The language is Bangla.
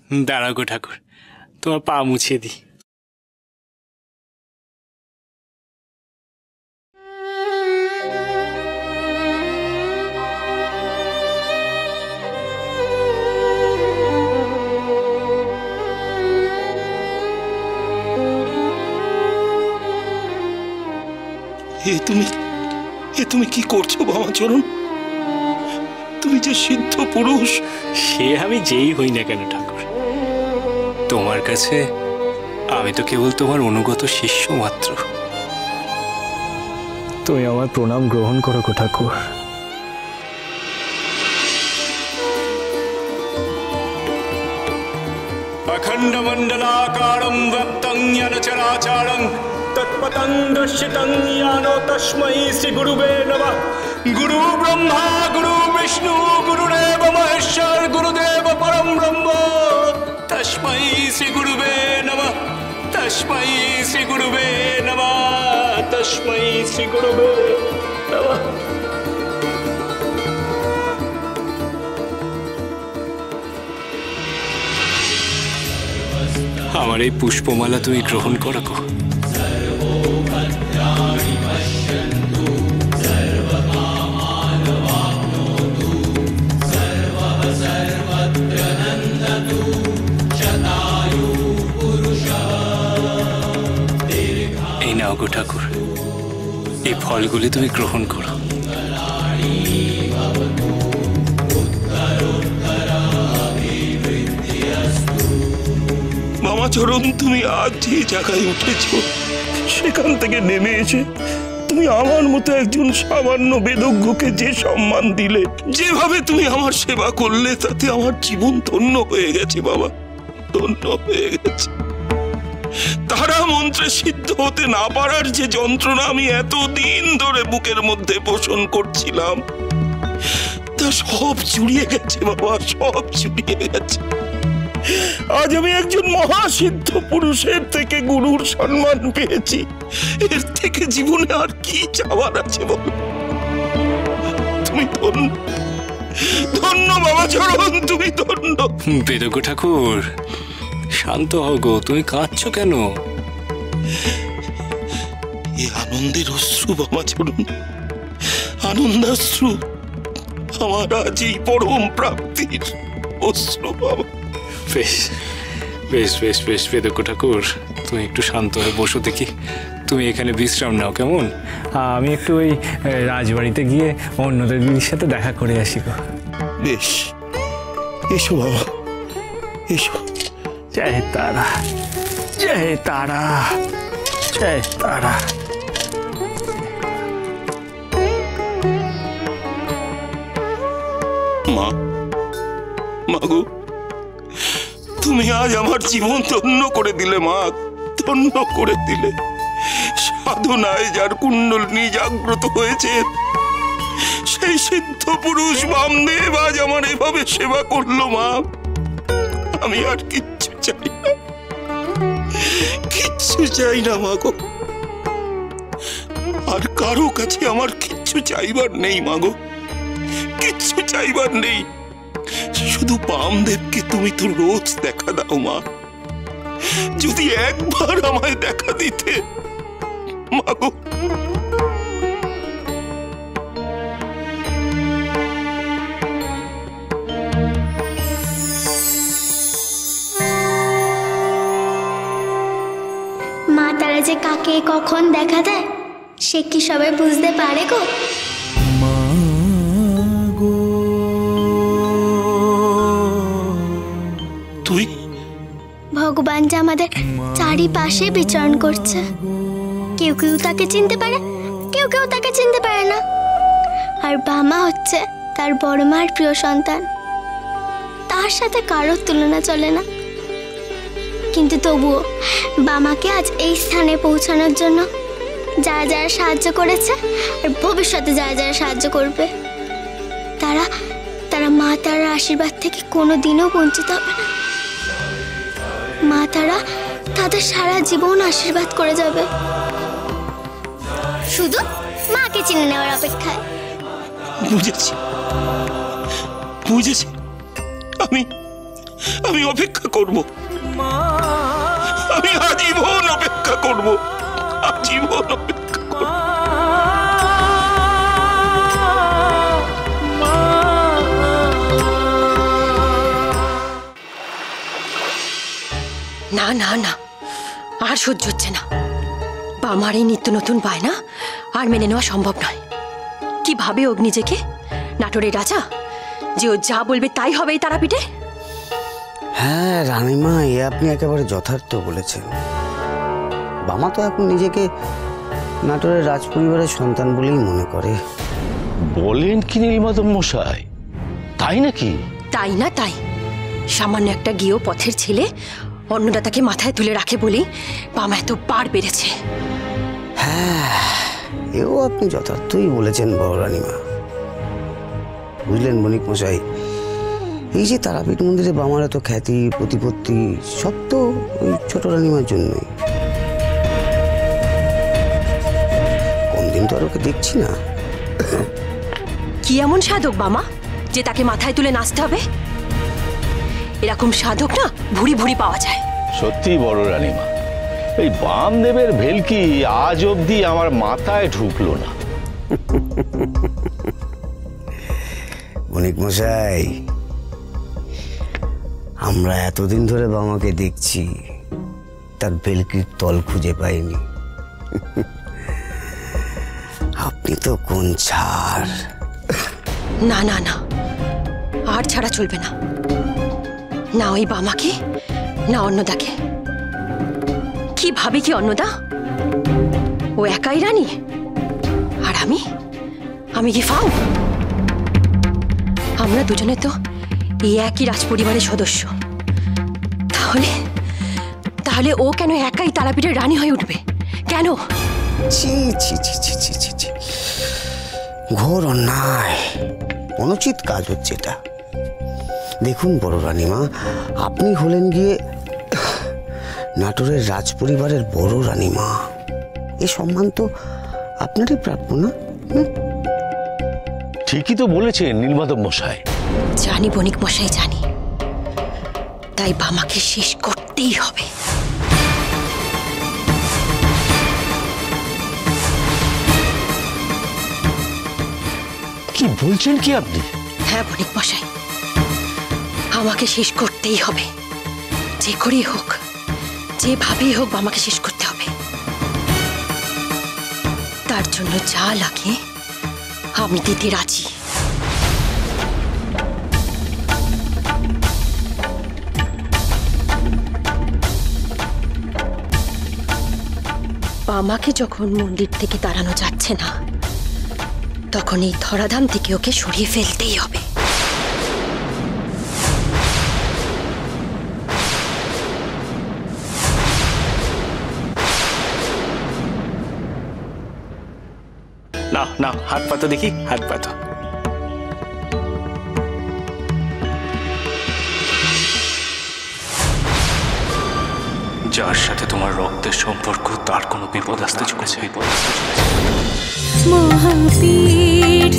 দাঁড়াও গো ঠাকুর, তোমার পা মুছিয়ে দিই। তুমি কি করছো বামাচরণ? তুমি যে সিদ্ধ পুরুষ। সে আমি যেই হই না কেন ঠাকুর, তোমার কাছে আমি তো কেবল তোমার অনুগত শিষ্য মাত্র। তুমি আমার প্রণাম গ্রহণ করো গো ঠাকুর। অখণ্ড মণ্ডলাকারং ব্যক্তং জ্ঞান চরাচরং তৎপতং দর্শিতং জ্ঞানো তস্मै শ্রী গুরুবে নমঃ। গুরু ব্রহ্মা গুরু বিষ্ণু গুরুদেব মহেশ্বর গুরুদেব পরম ব্রহ্ম তস্मै শ্রী গুরুবে নমঃ। তস্मै শ্রী গুরুবে নমঃ। তস্मै শ্রী গুরুবে নমঃ। আমার এই পুষ্পমালা তুমি গ্রহণ করো গো। এই নাও গো ঠাকুর, এই ফলগুলি তুমি গ্রহণ করো। মামাচরণ, তুমি আজ যে জায়গায় উঠেছ সেখান থেকে নেমে এসে তুমি আমার মতো একজন সামান্য বেদজ্ঞকে যে সম্মান দিলে, যেভাবে তুমি আমার সেবা করলে, তাতে আমার জীবন ধন্য হয়ে গেছে বাবা, ধন্য হয়ে গেছে। তারা মন্ত্রে সিদ্ধ হতে না পারার যে যন্ত্রণা আমি এতদিন ধরে বুকের মধ্যে পোষণ করছিলাম, তা সব চুরিয়ে গেছে বাবা, সব চুরিয়ে গেছে। আজ আমি একজন মহাসিদ্ধ পুরুষের থেকে গুরুর সম্মান পেয়েছি। এর থেকে জীবনে আর কি চাওয়ার আছে বলো? তুমি ধন্য, ধন্য বামাচরণ, তুমি ধন্য। বেদজ্ঞ ঠাকুর, শান্ত হও গো, তুমি কাঁদছো কেন? এ আনন্দের অশ্রু বামাচরণ, আনন্দাশ্রু, আমার আজ এই পরম প্রাপ্তির অশ্রু বাবা। বেশ বেশ বেশ বেশ বেদজ্ঞ ঠাকুর, তুমি একটু শান্ত হয়ে বসো দেখি। তুমি এখানে বিশ্রাম নাও কেমন? আমি একটু ওই রাজবাড়িতে গিয়ে অন্যদের দিদির সাথে দেখা করে আসি গো। বেশ, এসো বাবা, এসো। জয় তারা, জয় তারা, জয় তারা। মা, মাগো, তুমি আজ আমার জীবন ধন্য করে দিলে মা, ধন্য করে দিলে। সাধনায় যার কুণ্ডলিনী জাগ্রত হয়েছে, সেই সিদ্ধ পুরুষ বামদেব আজ আমার এভাবে সেবা করলো মা। আমি আর কিচ্ছু চাই না, কিচ্ছু চাই না মাগো। আর কারো কাছে আমার কিচ্ছু চাইবার নেই মাগো, কিচ্ছু চাইবার নেই। শুধু বামদেবকে তুমি তো রোজ দেখা দাও মা, যদি একবার আমায় দেখা দিতে মাগো। মা তারা যে কাকে কখন দেখা দেয় সে কি সবাই বুঝতে পারে গো? ভগবান যে আমাদের চারিপাশে বিচরণ করছে, কেউ কেউ তাকে চিনতে পারে, কেউ কেউ তাকে চিনতে পারে না। আর বামা হচ্ছে তার বড় মার প্রিয় সন্তান, তার সাথে কারোর তুলনা চলে না। কিন্তু তবুও বামাকে আজ এই স্থানে পৌঁছানোর জন্য যারা যারা সাহায্য করেছে আর ভবিষ্যতে যারা যারা সাহায্য করবে, তারা তারা মা তার আশীর্বাদ থেকে কোনোদিনও বঞ্চিত হবে না। মা তারা তাদের সারা জীবন আশীর্বাদ করে যাবে, শুধু মাকে চিনে নেওয়ার অপেক্ষায়। বুঝেছি, বুঝেছি। আমি অপেক্ষা করব, আমি আজীবন অপেক্ষা করব, আজীবন অপেক্ষা করব। না না না, আর সহ্য হচ্ছে না। আমার এই নিত্য নতুন বায়না আর মেনে নেওয়া সম্ভব নয়। কি ভাবে ও নিজেকে নাটোরের রাজা, যে ও যা বলবে তাই হবে এই তারাপীঠে? হ্যাঁ রানীমা, এ আপনি একেবারে যথার্থ বলেছেন। বামা তো এখন নিজেকে নাটোরের রাজপরিবারের সন্তান বলেই মনে করে। বলেন কি নীলমাধব মশাই, তাই নাকি? তাই না তাই, সামান্য একটা গিয়েও পথের ছেলে অন্নদাতাকে মাথায় তুলে রাখে বলেই বামা এত বার বেড়েছে। হ্যাঁ, এও আপনি যথার্থই বলেছেন বড় রানীমা। বুঝলেন বণিক মশাই, এই যে তারাপীঠ মন্দিরে বামার এত খ্যাতি প্রতিপত্তি সব তো ওই ছোট রানীমার জন্যই। কোনদিন তো আর ওকে দেখছি না। কি এমন সাধক বামা যে তাকে মাথায় তুলে নাচতে হবে? এরকম সাধক না ভুরি ভুরি পাওয়া যায়। সত্যি বড় রানীমা, এই বামদেবের ভেলকি আজ অবধি আমার মাথায় ঢুকলো না। বণিক মশাই, আমরা এতদিন ধরে বামাকে দেখছি, তার বেলকির তল খুঁজে পাইনি। আপনি তো কোন ছাড়। না না না, আর ছাড়া চলবে না। না ওই বামাকে, না অন্নদাকে। কি ভাবে কি অন্নদা? ও একাই রানী, আর আমি কি ফাও? আমরা দুজনে তো এই একই রাজপরিবারের সদস্য। তাহলে তাহলে ও কেন একাই তারাপীঠের রানী হয়ে উঠবে? কেন? ছি ছি ছি ছি ছি ছি ছি, ঘোর অন্যায়, অনুচিত কাজ হচ্ছে এটা। দেখুন বড় রানীমা, আপনি হলেন গিয়ে নাটোরের রাজপরিবারের বড় রানীমা। এ সম্মান তো আপনারই প্রাপ্য না? ঠিকই তো বলেছেন নীলমাধব মশাই। জানি বণিক মশাই, জানি। তাই বামাকে শেষ করতেই হবে। কি বলছেন কি আপনি? হ্যাঁ বণিক মশাই, আমাকে শেষ করতেই হবে। যে করেই হোক, যেভাবেই হোক বামাকে শেষ করতে হবে। তার জন্য যা লাগে আমি দিতে রাজি। বামাকে যখন মন্দির থেকে তাড়ানো যাচ্ছে না, তখন এই ধরাধাম থেকে ওকে সরিয়ে ফেলতেই হবে। না না, হাত পাতো দেখি, হাত পাতো। যার সাথে তোমার রক্তের সম্পর্ক, তার কোনো বিপদ আসতে চলেছে। মহাপীঠ